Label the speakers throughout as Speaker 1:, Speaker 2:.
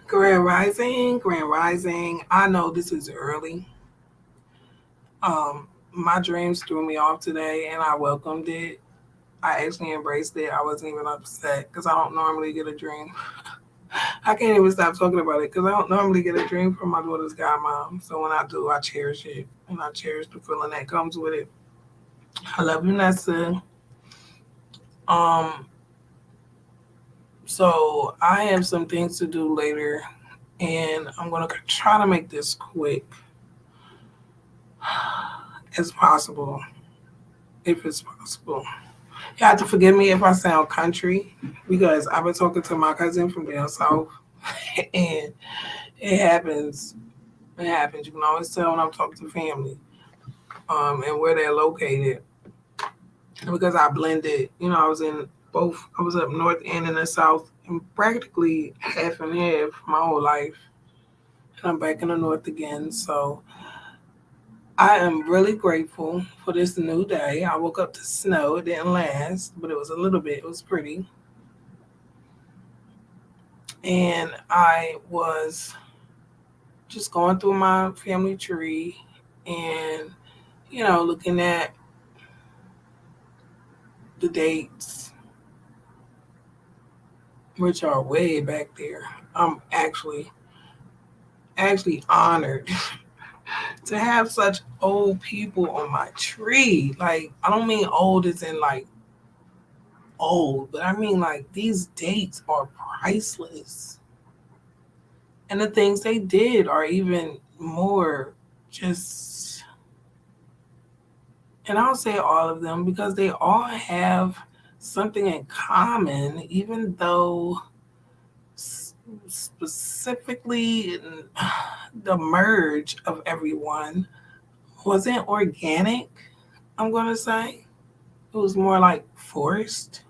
Speaker 1: Grand Rising, Grand Rising. I know this is early. My dreams threw me off today and I welcomed it. I actually embraced it. I wasn't even upset because I don't normally get a dream. I can't even stop talking about it because I don't normally get a dream from my daughter's godmom. So when I do, I cherish it and I cherish the feeling that comes with it. I love you, Nessa. Um, so I have some things to do later and I'm going to try to make this quick as possible, if it's possible. You have to forgive me if I sound country because I've been talking to my cousin from down south, and it happens. It happens. You can always tell when I'm talking to family, and where they're located because I blended. I was in both. I was up north and in the south, and practically half and half my whole life, and I'm back in the north again. So I am really grateful for this new day. I woke up to snow. It didn't last, but it was a little bit. It was pretty. And I was just going through my family tree and, looking at the dates, which are way back there. I'm actually honored to have such old people on my tree. Like, I don't mean old as in like old, but I mean like these dates are priceless. And the things they did are even more just, and I'll say all of them because they all have something in common, even though specifically the merge of everyone wasn't organic, I'm going to say. It was more like forced.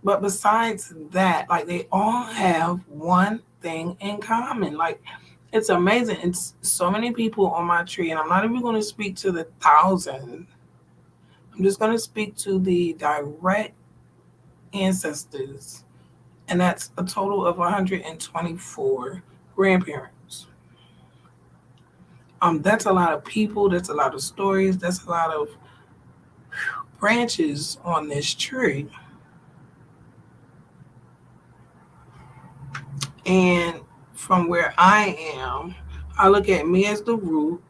Speaker 1: But besides that, like they all have one thing in common. Like it's amazing. It's so many people on my tree, and I'm not even going to speak to the thousand. I'm just going to speak to the direct ancestors, and that's a total of 124 grandparents. That's a lot of people. That's a lot of stories. That's a lot of branches on this tree. And from where I am, I look at me as the root,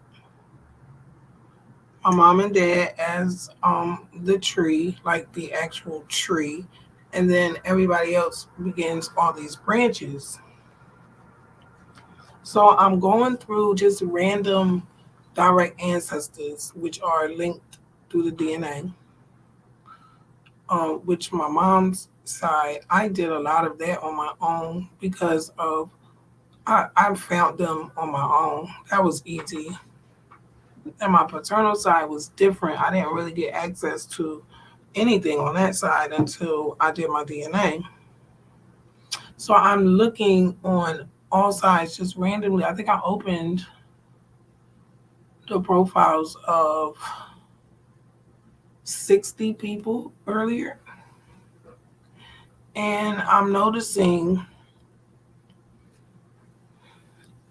Speaker 1: my mom and dad as the tree, like the actual tree, and then everybody else begins all these branches. So I'm going through just random direct ancestors, which are linked through the DNA. Which my mom's side, I did a lot of that on my own because of I found them on my own. That was easy. And my paternal side was different. I didn't really get access to anything on that side until I did my DNA. So I'm looking on all sides just randomly. I think I opened the profiles of 60 people earlier. And I'm noticing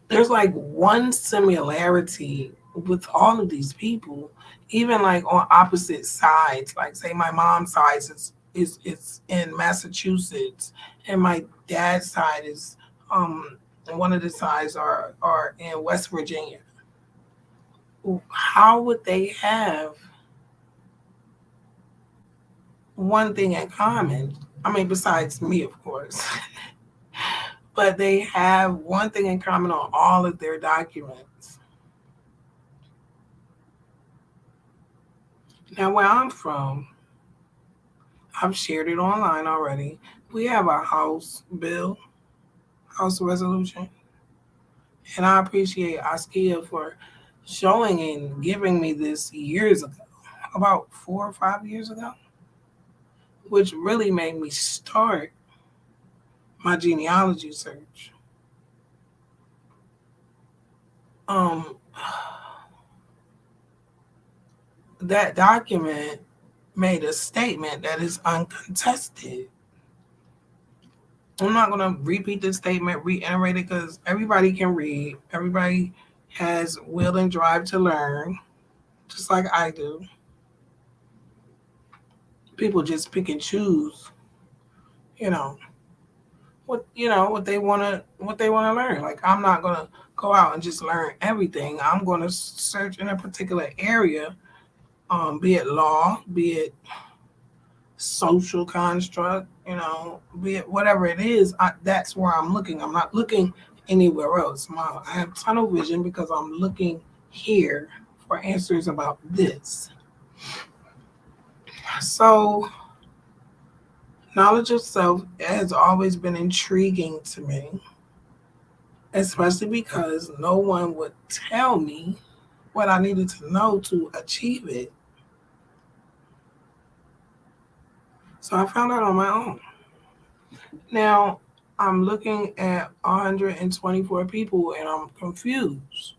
Speaker 1: there's like one similarity with all of these people, even like on opposite sides. Like say my mom's side is in Massachusetts, and my dad's side is and one of the sides are in West Virginia. How would they have one thing in common? I mean, besides me, of course, but they have one thing in common on all of their documents. Now, where I'm from, I've shared it online already. We have a House bill, House resolution, and I appreciate Askia for showing and giving me this years ago, about 4 or 5 years ago, which really made me start my genealogy search. Um, that document made a statement that is uncontested. I'm not going to repeat this statement, reiterate it, because everybody can read. Everybody has will and drive to learn, just like I do. People just pick and choose, you know, what they want to learn. Like, I'm not going to go out and just learn everything. I'm going to search in a particular area, be it law, be it social construct, be it whatever it is. That's where I'm looking. I'm not looking anywhere else. I have tunnel vision because I'm looking here for answers about this. So, knowledge of self has always been intriguing to me, especially because no one would tell me what I needed to know to achieve it. So I found out on my own. Now, I'm looking at 124 people and I'm confused.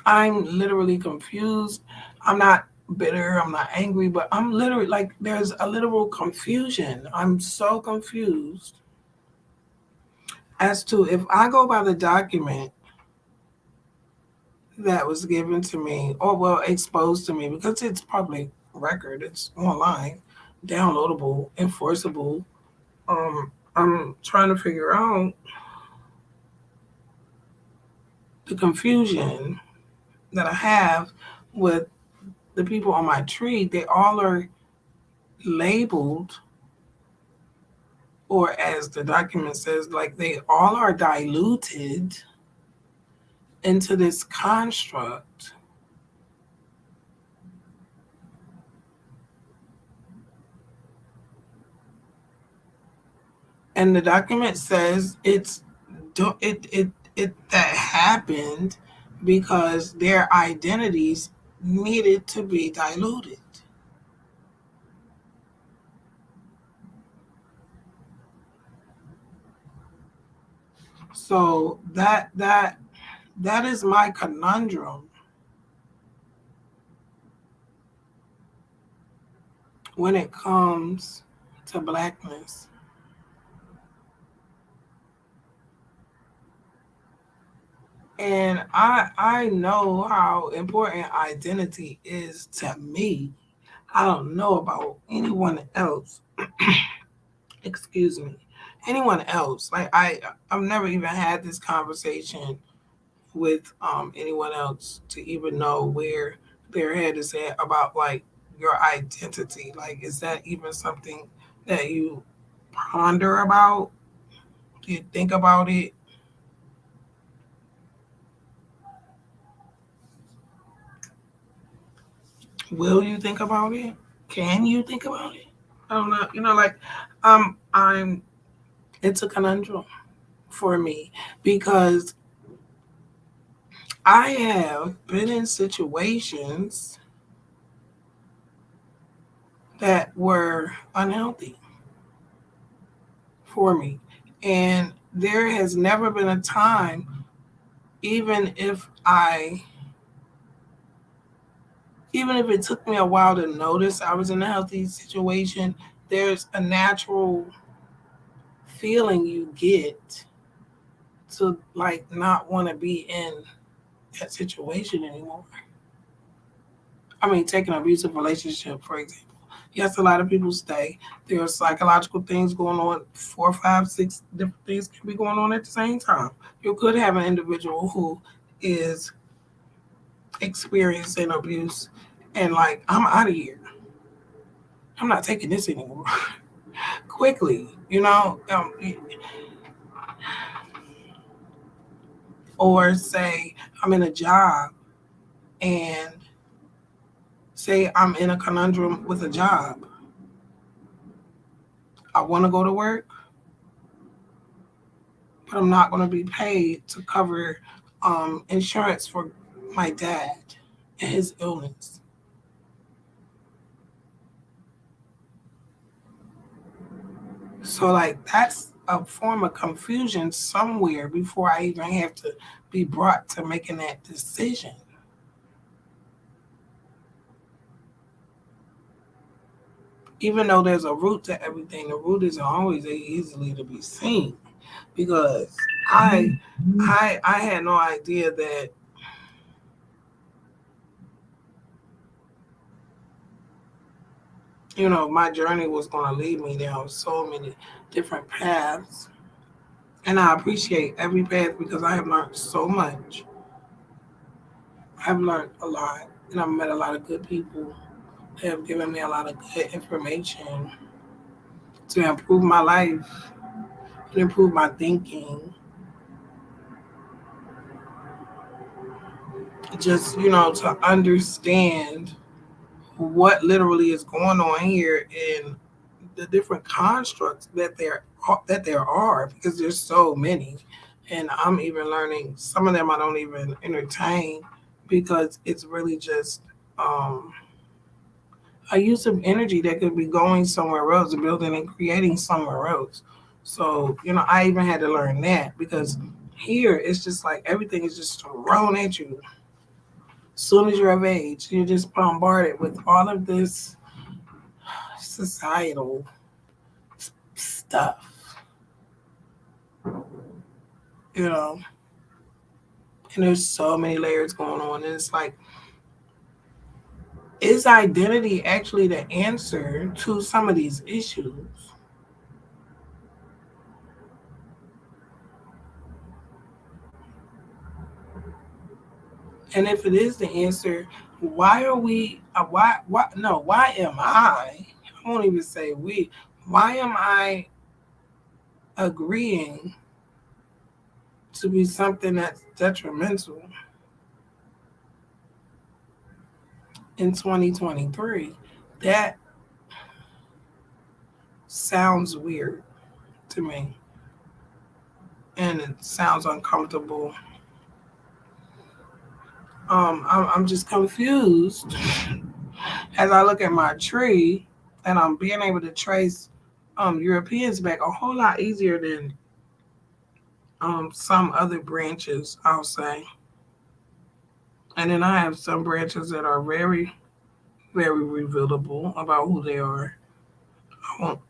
Speaker 1: I'm literally confused. I'm not bitter, I'm not angry, but I'm literally like, there's a literal confusion. I'm so confused as to if I go by the document that was given to me, or well, exposed to me, because it's public record, it's online, downloadable, enforceable. I'm trying to figure out the confusion that I have with the people on my tree. They all are labeled, or as the document says, like they all are diluted into this construct. And the document says it that happened because their identities needed to be diluted. So that is my conundrum when it comes to blackness. And I know how important identity is to me. I don't know about anyone else. Excuse me. Anyone else. Like I've never even had this conversation with anyone else to even know where their head is at about like your identity. Like, is that even something that you ponder about? Do you think about it? Will you think about it? Can you think about it? I don't know. Like I'm it's a conundrum for me because I have been in situations that were unhealthy for me. And there has never been a time, even if I, even if it took me a while to notice I was in a healthy situation, there's a natural feeling you get to like not want to be in that situation anymore. I mean, take an abusive relationship, for example. Yes, a lot of people stay. There are psychological things going on. 4, 5, 6 different things can be going on at the same time. You could have an individual who is experiencing abuse and like, I'm out of here. I'm not taking this anymore. Quickly, or say I'm in a job and say I'm in a conundrum with a job. I want to go to work, but I'm not going to be paid to cover insurance for my dad and his illness. So, like, that's a form of confusion somewhere before I even have to be brought to making that decision. Even though there's a root to everything, the root isn't always easily to be seen. Because I had no idea that my journey was going to lead me down so many different paths. And I appreciate every path because I have learned so much. I've learned a lot, and I've met a lot of good people that have given me a lot of good information to improve my life and improve my thinking. Just, to understand what literally is going on here and the different constructs that there are, because there's so many. And I'm even learning some of them I don't even entertain, because it's really just a use of energy that could be going somewhere else, building and creating somewhere else. So, I even had to learn that, because here it's just like everything is just thrown at you. As soon as you're of age, you're just bombarded with all of this societal stuff, you know, and there's so many layers going on. And it's like, is identity actually the answer to some of these issues? And if it is the answer, why are we, why am I won't even say we, why am I agreeing to be something that's detrimental in 2023? That sounds weird to me, and it sounds uncomfortable. I'm just confused as I look at my tree, and I'm being able to trace Europeans back a whole lot easier than some other branches, I'll say. And then I have some branches that are very, very revealable about who they are.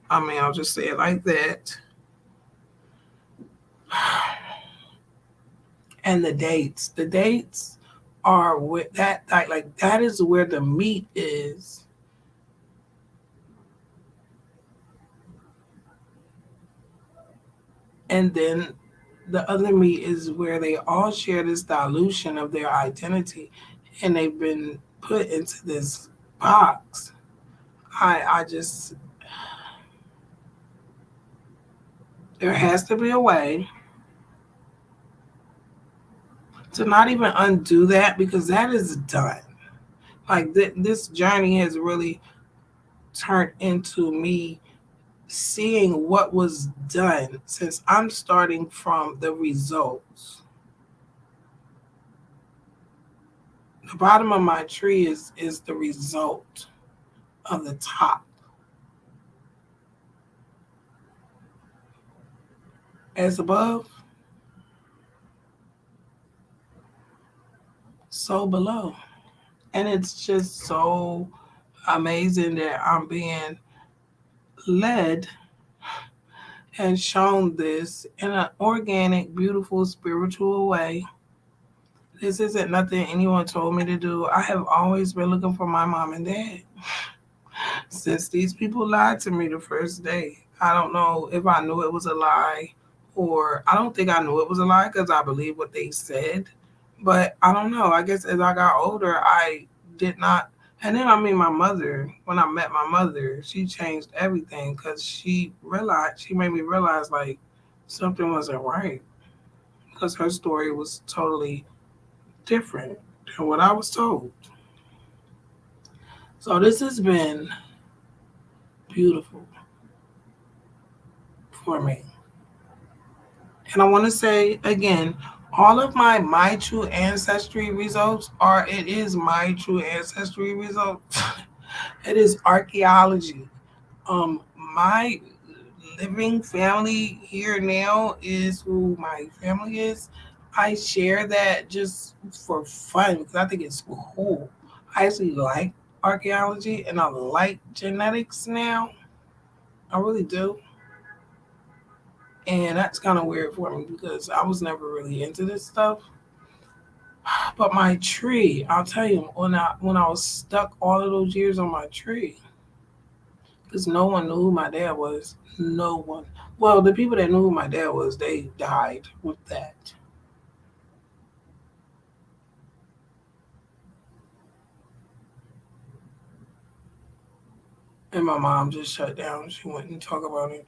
Speaker 1: I'll just say it like that. And the dates are with that, like that is where the meat is. And then the other meat is where they all share this dilution of their identity, and they've been put into this box. I just, there has to be a way to not even undo that, because that is done. Like this journey has really turned into me seeing what was done, since I'm starting from the results. The bottom of my tree is the result of the top. As above, so below. And it's just so amazing that I'm being led and shown this in an organic, beautiful, spiritual way. This isn't nothing anyone told me to do. I have always been looking for my mom and dad since these people lied to me the first day. I don't know if I knew it was a lie, or I don't think I knew it was a lie because I believe what they said. But I don't know. I guess as I got older, I did not. And then my mother, when I met my mother, she changed everything, because she made me realize like something wasn't right, because her story was totally different than what I was told. So this has been beautiful for me. And I want to say again, all of my true ancestry results are, it is my true ancestry results. It is archaeology. My living family here now is who my family is. I share that just for fun because I think it's cool. I actually like archaeology and I like genetics now. I really do. And that's kind of weird for me because I was never really into this stuff. But my tree, I'll tell you, when I was stuck all of those years on my tree, because no one knew who my dad was. No one. Well, the people that knew who my dad was, they died with that. And my mom just shut down. She wouldn't talk about it.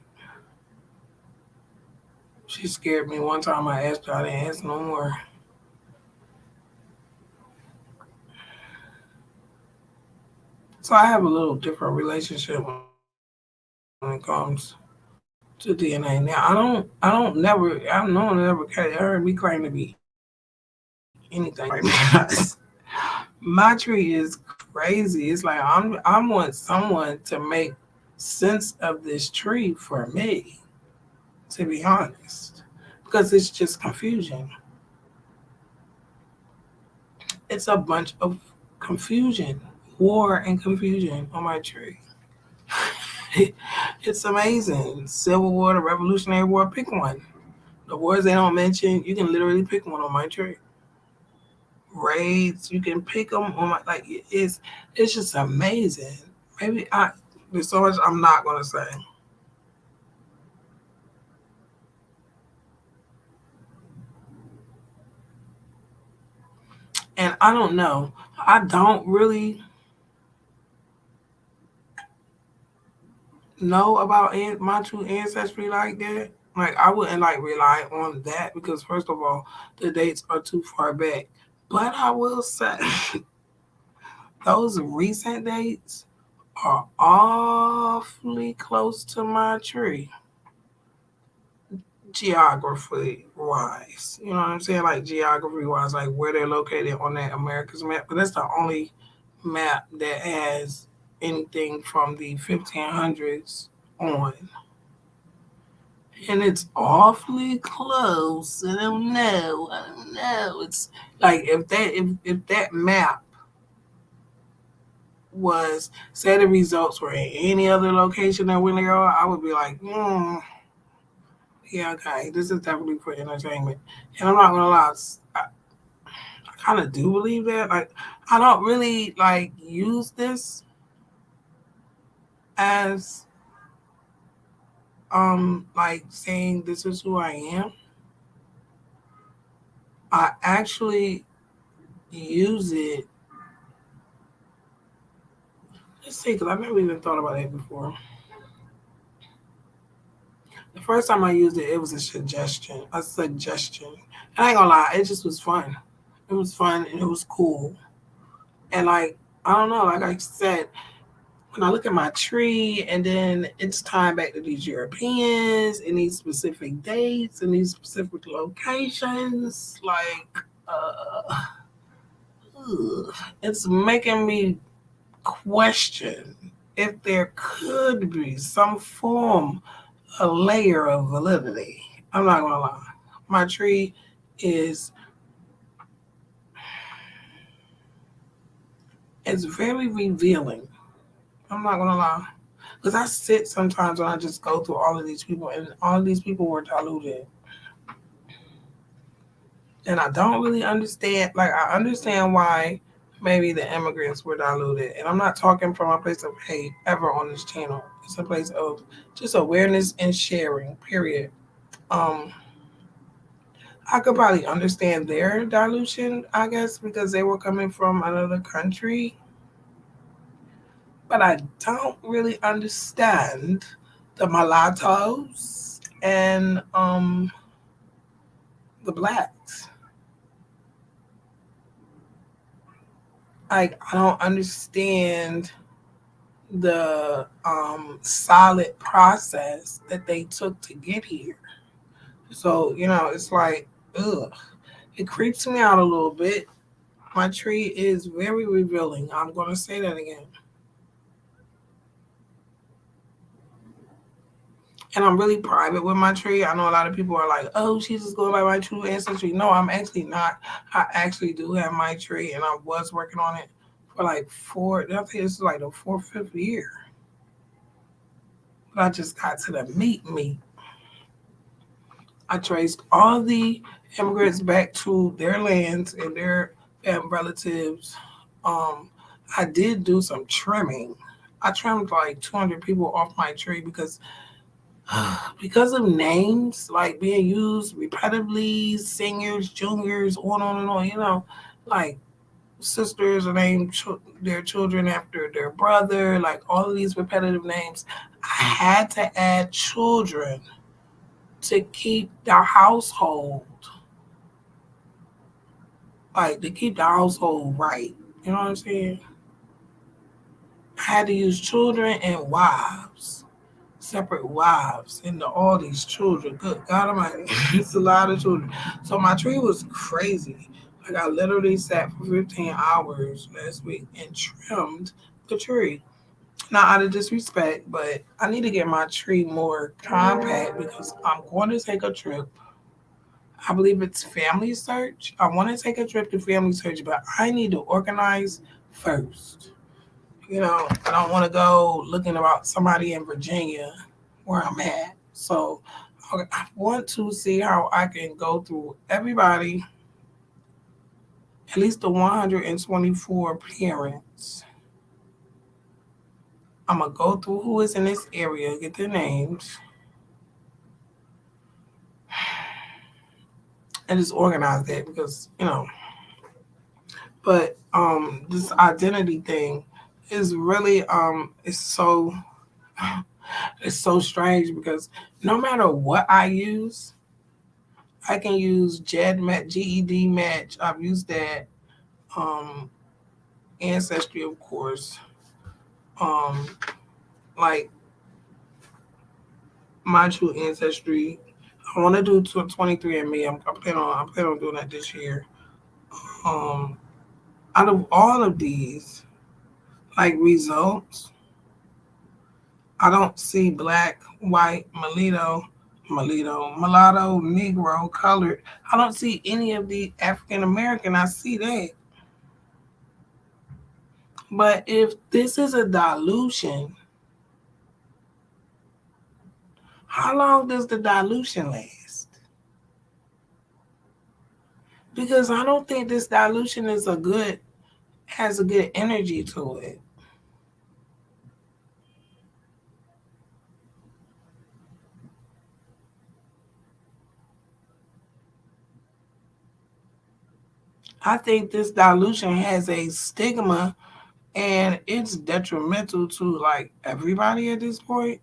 Speaker 1: She scared me. One time I asked her, I didn't ask no more. So I have a little different relationship when it comes to DNA. Now I don't never I no one ever heard me claim to be anything because my tree is crazy. It's like I want someone to make sense of this tree for me, to be honest. Because it's just confusion. It's a bunch of confusion, war and confusion on my tree. It's amazing. Civil War, the Revolutionary War, pick one. The wars they don't mention, you can literally pick one on my tree. Raids, you can pick them on my like. It's just amazing. Maybe I there's so much I'm not gonna say, and I don't know. I don't really know about my true ancestry like that. Like I wouldn't like rely on that because first of all, the dates are too far back. But I will say those recent dates are awfully close to my tree, geography wise. You know what I'm saying? Like geography wise, like where they're located on that America's map. But that's the only map that has anything from the 1500s on. And it's awfully close. I don't know. I don't know. It's like if that map was say the results were in any other location than where they are, I would be like, yeah, okay, this is definitely for entertainment. And I'm not gonna lie, I kind of do believe that. Like, I don't really like use this as like saying this is who I am. I actually use it. Let's see, because I've never even thought about it before. The first time I used it, it was a suggestion. A suggestion. And I ain't gonna lie, it just was fun. It was fun and it was cool. And like, I don't know, like I said, when I look at my tree and then it's tied back to these Europeans and these specific dates and these specific locations, like, it's making me question if there could be some form, a layer of validity. I'm not gonna lie. My tree is it's very revealing. I'm not gonna lie. Because I sit sometimes and I just go through all of these people, and all of these people were diluted. And I don't really understand. Like, I understand why maybe the immigrants were diluted. And I'm not talking from a place of hate ever on this channel. It's a place of just awareness and sharing, period. Um, I could probably understand their dilution, I guess, because they were coming from another country. But I don't really understand the mulattoes and the blacks. Like I don't understand the solid process that they took to get here. So it's like, ugh, it creeps me out a little bit. My tree is very revealing. I'm gonna say that again. And I'm really private with my tree. I know a lot of people are like, "Oh, she's just going by my true ancestry." No, I'm actually not. I actually do have my tree, and I was working on it for like I think it's like the fourth, fifth year. But I just got to the meat. I traced all the immigrants back to their lands and their relatives. Um, I did do some trimming. I trimmed like 200 people off my tree because of names like being used repetitively, seniors, juniors, on and on. Like sisters are named their children after their brother. Like all of these repetitive names, I had to add children to keep the household, like to keep the household right. You know what I'm saying? I had to use children and wives, separate wives, into all these children. Good God Almighty, it's a lot of children. So my tree was crazy. Like I literally sat for 15 hours last week and trimmed the tree. Not out of disrespect, but I need to get my tree more compact because I'm going to take a trip. I believe it's Family Search. I want to take a trip to Family Search, but I need to organize first. I don't want to go looking about somebody in Virginia where I'm at. So I want to see how I can go through everybody, at least the 124 parents. I'm going to go through who is in this area, get their names, and just organize that because, but this identity thing is really it's so strange because no matter what I use, I can use GED match. I've used that. Um, Ancestry, of course. Um, like my true ancestry. I want to do 23andMe. I plan on doing that this year. Um, Out of all of these, like results, I don't see black, white, mulatto, Negro, colored. I don't see any of the African American. I see that. But if this is a dilution, how long does the dilution last? Because I don't think this dilution has a good energy to it. I think this dilution has a stigma and it's detrimental to like everybody at this point.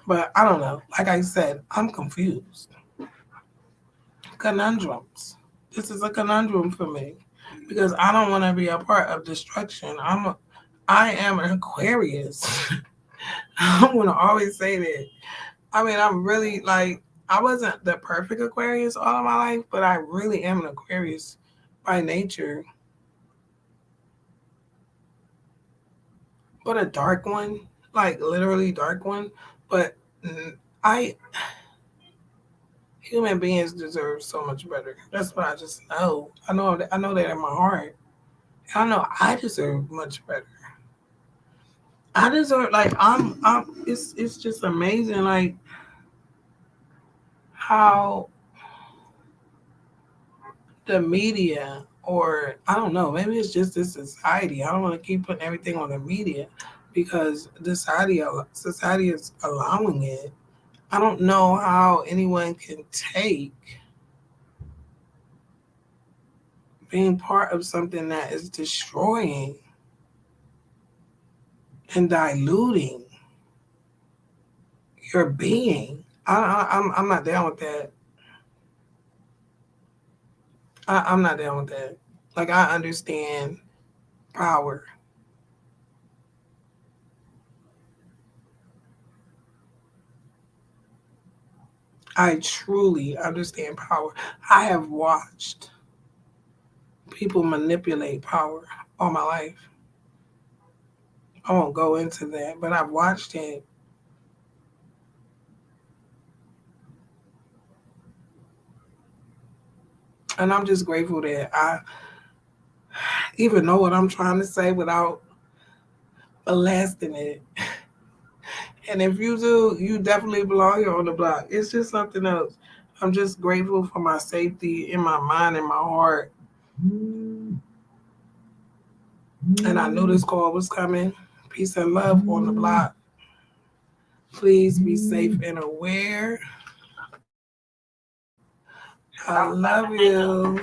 Speaker 1: But I don't know. Like I said, I'm confused. Conundrums. This is a conundrum for me because I don't want to be a part of destruction. I am an Aquarius. I want to always say that. I mean, I'm really like I wasn't the perfect Aquarius all of my life, but I really am an Aquarius by nature. But a dark one, like literally dark one. But I human beings deserve so much better. That's what I just know. I know that in my heart. I know I deserve much better. I deserve like I'm it's just amazing like how the media or I don't know, maybe it's just this society. I don't want to keep putting everything on the media because the society is allowing it. I don't know how anyone can take being part of something that is destroying and diluting your being. I'm not down with that. I'm not down with that. Like I understand power. I truly understand power. I have watched people manipulate power all my life. I won't go into that, but I've watched it. And I'm just grateful that even know what I'm trying to say without blasting it. And if you do, you definitely belong here on the block. It's just something else. I'm just grateful for my safety in my mind and my heart. And I knew this call was coming. Peace and love on the block. Please be safe and aware. I love you.